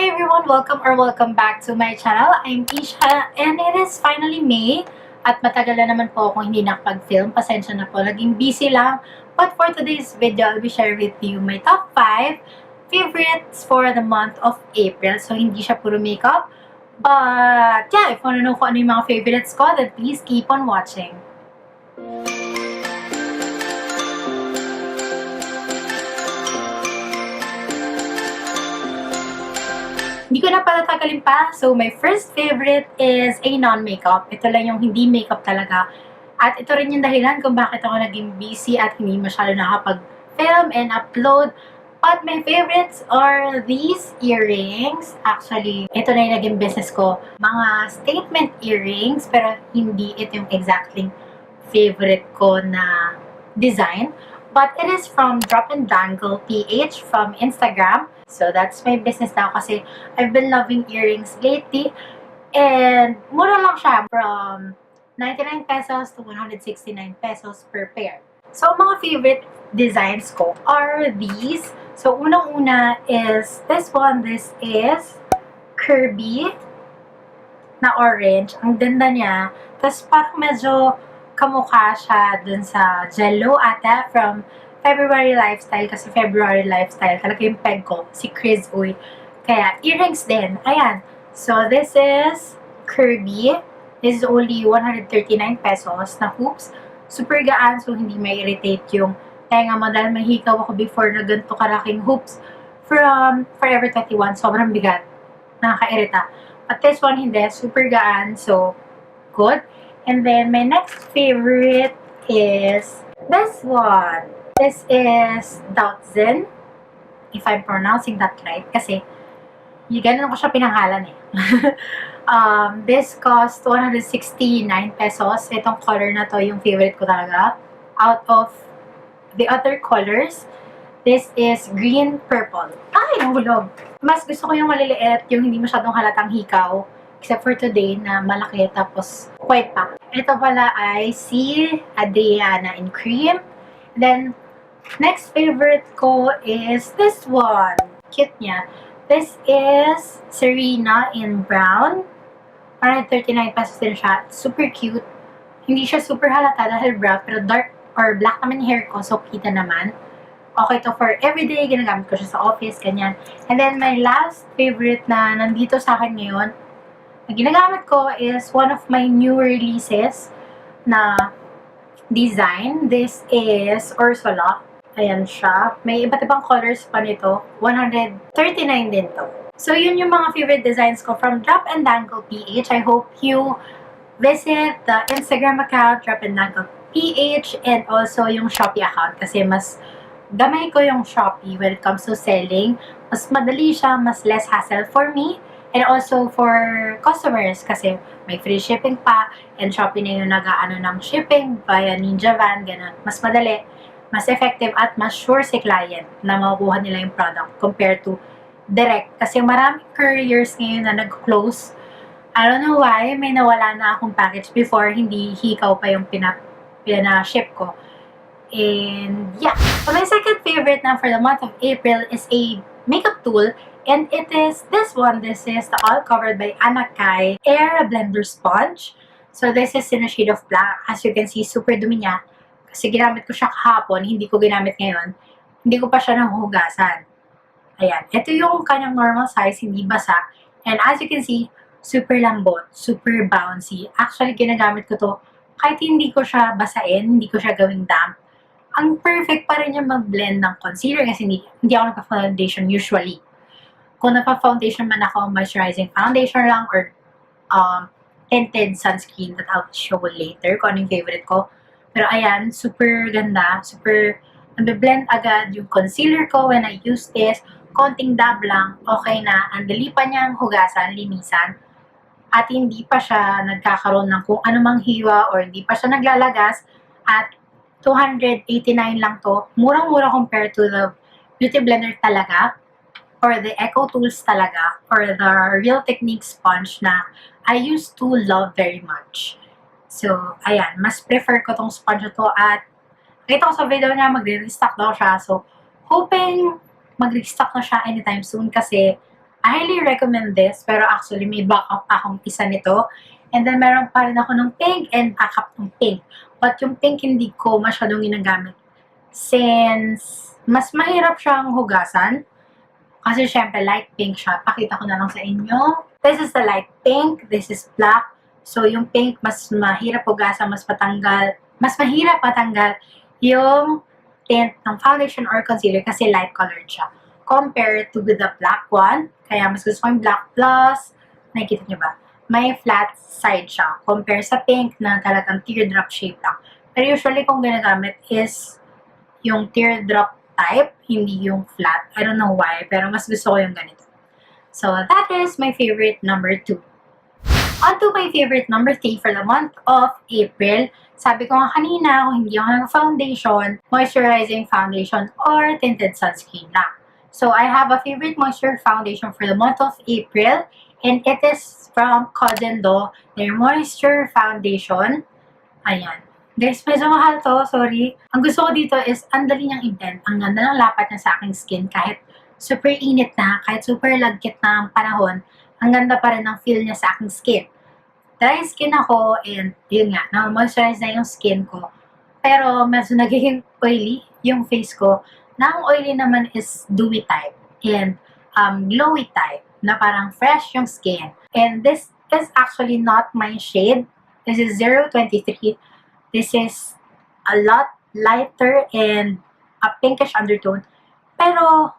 Hi everyone! Welcome back to my channel. I'm Isha and it is finally May at matagal na naman po akong hindi nakapag-film. Pasensya na po, naging busy lang. But for today's video, I'll be sharing with you my top 5 favorites for the month of April. So hindi siya puro makeup. But yeah, if you wanna know kung ano yung mga favorites ko, then please keep on watching. Hindi ko na patatagalin pa. So, my first favorite is a non-makeup. Ito lang yung hindi makeup talaga. At ito rin yung dahilan kung bakit ako naging busy at hindi masyado nakapag-film and upload. But my favorites are these earrings. Actually, ito na yung naging business ko. Mga statement earrings, pero hindi ito yung exactly favorite ko na design. But it is from Drop and Dangle PH from Instagram. So, that's my business now kasi I've been loving earrings lately. And mura lang siya from 99 pesos to 169 pesos per pair. So, mga favorite designs ko are these. So, unang-una is this one. This is Kirby na orange. Ang ganda niya. Tapos parang medyo kamukha siya dun sa Jello ata from February Lifestyle, kasi February Lifestyle talaga yung peg ko, si Chris Uy. Kaya, earrings din. Ayan. So, this is Kirby. This is only 139 pesos na hoops. Super gaan, so hindi may irritate yung tenga mo dahil may hikaw ako before na ganito karaking hoops from Forever 21. Sobrang bigat. Nakaka-irita. But this one, hindi. Super gaan. So, good. And then, my next favorite is this one. This is Doutzen, if I'm pronouncing that right, kasi ganun ko siya pinangalan eh. This cost 169 pesos. Itong color na to yung favorite ko talaga. Out of the other colors, this is green purple. Ay, nahulog. Mas gusto ko yung maliliit, yung hindi masyadong halatang hikaw. Except for today na malaki tapos white pa. Ito pala ay si Adriana in cream. Then, next favorite ko is this one. Cute niya. This is Serena in brown. Parang 39 pesos din siya. Super cute. Hindi siya super halata dahil brown, pero dark or black naman yung hair ko, so kita naman. Okay to for everyday. Ginagamit ko siya sa office, ganyan. And then, my last favorite na nandito sa akin ngayon, na ginagamit ko is one of my new releases na design. This is Ursula. Ayan siya. May iba't ibang colors pa nito. 139 din to. So, yun yung mga favorite designs ko from Drop and Dangle PH. I hope you visit the Instagram account, Drop and Dangle PH, and also yung Shopee account. Kasi mas gamay ko yung Shopee when it comes to selling. Mas madali siya, mas less hassle for me. And also for customers kasi may free shipping pa. And Shopee na yung nag-aano ng shipping via Ninja Van, ganun. Mas madali, mas effective at mas sure si client na makukuha nila yung product compared to direct. Kasi maraming couriers ngayon na nag-close. I don't know why, may nawala na akong package before, hindi hikaw pa yung pinaship ko. And yeah. So my second favorite na for the month of April is a makeup tool. And it is this one. This is the All Covered by Anakai Air Blender Sponge. So this is in a shade of black. As you can see, super dumi niya. Kasi ginamit ko siya kahapon, hindi ko ginamit ngayon. Hindi ko pa siya nahuhugasan. Ayan. Ito yung kanyang normal size, hindi basa. And as you can see, super lambot, super bouncy. Actually, ginagamit ko to kahit hindi ko siya basain, hindi ko siya gawing damp. Ang perfect pa rin yung mag-blend ng concealer kasi hindi ako nagpa-foundation usually. Kung nagpa-foundation man ako, moisturizing foundation lang or tinted sunscreen that I'll show later kung ano yung favorite ko. Pero ayan, super ganda. Super, nabe-blend agad yung concealer ko when I use this. Konting dab lang, okay na. Ang dali pa niyang hugasan, linisan. At hindi pa siya nagkakaroon ng kung anumang hiwa or hindi pa siya naglalagas. At 289 lang to. Murang-mura compared to the Beauty Blender talaga. Or the Eco Tools talaga. Or the Real Technique sponge na I used to love very much. So, ayan. Mas prefer ko tong sponge to. At nakita ko sa video niya, magre-restock daw siya. So, hoping mag-restock na siya anytime soon kasi I highly recommend this, pero actually may backup akong isa nito. And then meron pa rin ako ng pink and backup ng pink. But yung pink hindi ko masyadong ginagamit since mas mahirap siyang hugasan. Kasi syempre light pink siya. Pakita ko na lang sa inyo. This is the light pink. This is black. So yung pink mas mahirap hugasan, mas mahirap patanggal yung tint ng foundation or concealer kasi light colored siya. Compared to the black one. Kaya mas gusto ko yung black plus. Nakikita niyo ba? May flat side siya. Compare sa pink na talagang teardrop shape lang. Pero usually kung ginagamit is yung teardrop type, hindi yung flat. I don't know why, pero mas gusto ko yung ganito. So that is my favorite number 2. On to my favorite number 3 for the month of April. Sabi ko nga kanina, kung hindi ako nag-foundation, moisturizing foundation or tinted sunscreen lang. So I have a favorite moisture foundation for the month of April, and it is from Cousin Do, their moisture foundation. Ayan. Guys, medyo mahal to, sorry. Ang gusto ko dito is, ang dali niyang i-blend. Ang ganda ng lapat niya sa aking skin. Kahit super init na, kahit super lagkit na ang panahon, ang ganda pa rin ng feel niya sa aking skin. Dry skin ako, and yun nga, na-moisturize na yung skin ko. Pero medyo nagiging oily yung face ko. Na ang oily naman is dewy type and glowy type, na parang fresh yung skin. And this is actually not my shade. This is 023. This is a lot lighter and a pinkish undertone. Pero,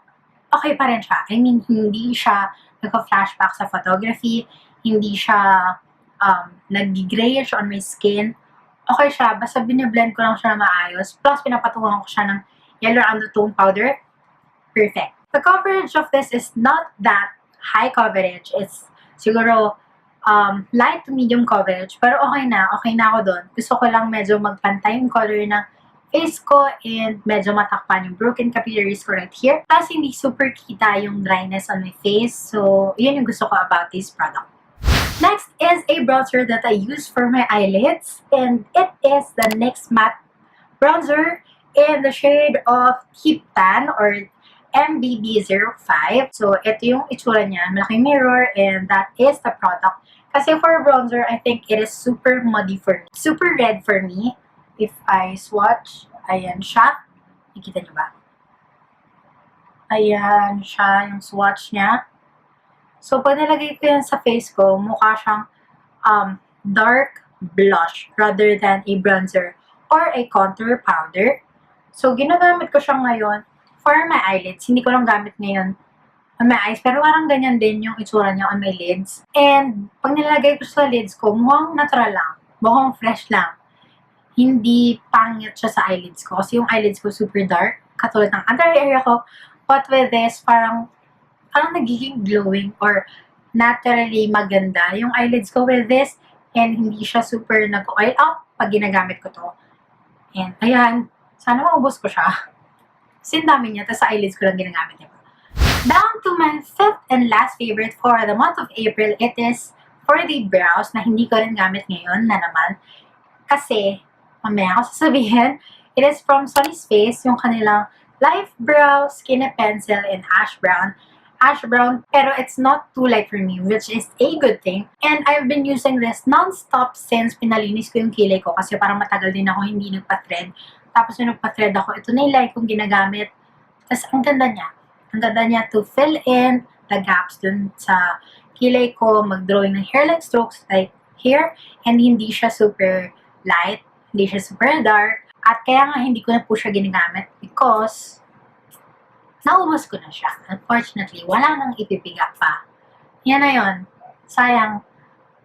okay pa rin siya. I mean, hindi siya nagka-flashback sa photography. Hindi siya nag-grayish on my skin. Okay siya. Basta biniblend ko lang siya na maayos. Plus, pinapatungan ko siya ng yellow undertone powder. Perfect. The coverage of this is not that high coverage. It's siguro light to medium coverage, pero okay na ako doon. Gusto ko lang medyo magpantay yung color ng face ko and medyo matakpan yung broken capillaries ko right here. Tapos hindi super kita yung dryness on my face, so yun yung gusto ko about this product. Next is a bronzer that I use for my eyelids, and it is the NYX Matte Bronzer in the shade of Deep Tan or MBB05. So, ito yung itsura niya. Malaking mirror, and that is the product. Kasi for bronzer, I think it is super muddy for me. Super red for me. If I swatch, ayan siya. Nakikita niyo ba? Ayan siya, yung swatch niya. So, pag nilagay ko yan sa face ko, mukha siyang dark blush rather than a bronzer or a contour powder. So, ginagamit ko siya ngayon for my eyelids. Hindi ko lang gamit ngayon on my eyes, pero parang ganyan din yung itsura niya on my lids. And pag nilagay ko sa lids ko, mukhang natural lang. Mukhang fresh lang. Hindi pangit siya sa eyelids ko. Kasi yung eyelids ko super dark, katulad ng under area ko. But with this, parang nagiging glowing or naturally maganda yung eyelids ko with this. And hindi siya super nag-oil up pag ginagamit ko to. And ayan, sana maubos ko siya. Kasi dami niya, tapos sa eyelids ko lang ginagamit niya. Down to my fifth and last favorite for the month of April, it is for the brows na hindi ko rin gamit ngayon na naman. Kasi, mamaya ako sasabihin, it is from Sunnies Face, yung kanilang Light Brow Skinny Pencil in Ash Brown. Ash brown, pero it's not too light for me, which is a good thing. And I've been using this non-stop since pinalinis ko yung kilay ko kasi parang matagal din ako hindi nagpa-thread. Tapos yung nagpa-thread ako, ito na yung like kong ginagamit. Tapos ang ganda niya. Ang ganda niya to fill in the gaps dun sa kilay ko, mag-drawing ng hairline strokes like here. And hindi siya super light, hindi siya super dark. At kaya nga hindi ko na po siya ginagamit because naubos ko na siya. Unfortunately, wala nang ipipiga pa. Yan na yun. Sayang.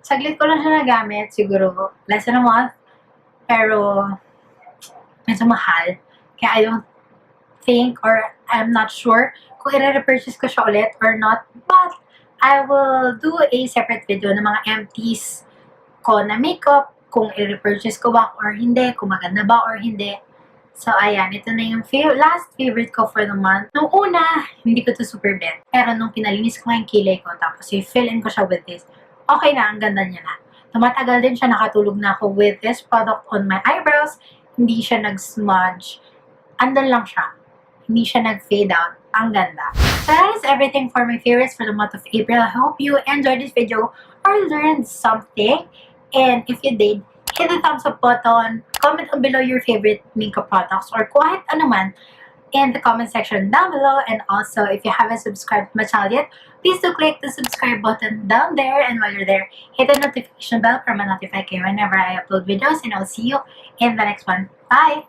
Saglit ko lang siya nagamit, siguro less than a month. Pero medyo mahal. Kaya I don't think or I'm not sure kung i-repurchase ko siya ulit or not. But I will do a separate video ng mga empties ko na makeup, kung i-repurchase ko ba or hindi, kung maganda ba or hindi. So, ayan, ito na yung last favorite ko for the month. Nung una, hindi ko to super bet. Pero nung pinalinis ko yung kilay ko, tapos i-fill in ko siya with this, okay na, ang ganda niya na. Tumatagal din siya, nakatulog na ako with this product on my eyebrows. Hindi siya nag-smudge. Andun lang siya. Hindi siya nag-fade out. Ang ganda. So that is everything for my favorites for the month of April. I hope you enjoyed this video or learned something. And if you did, hit the thumbs up button, comment down below your favorite makeup products or kahit ano man in the comment section down below. And also, if you haven't subscribed to my channel yet, please do click the subscribe button down there. And while you're there, hit the notification bell para ma-notify kayo whenever I upload videos. And I'll see you in the next one. Bye!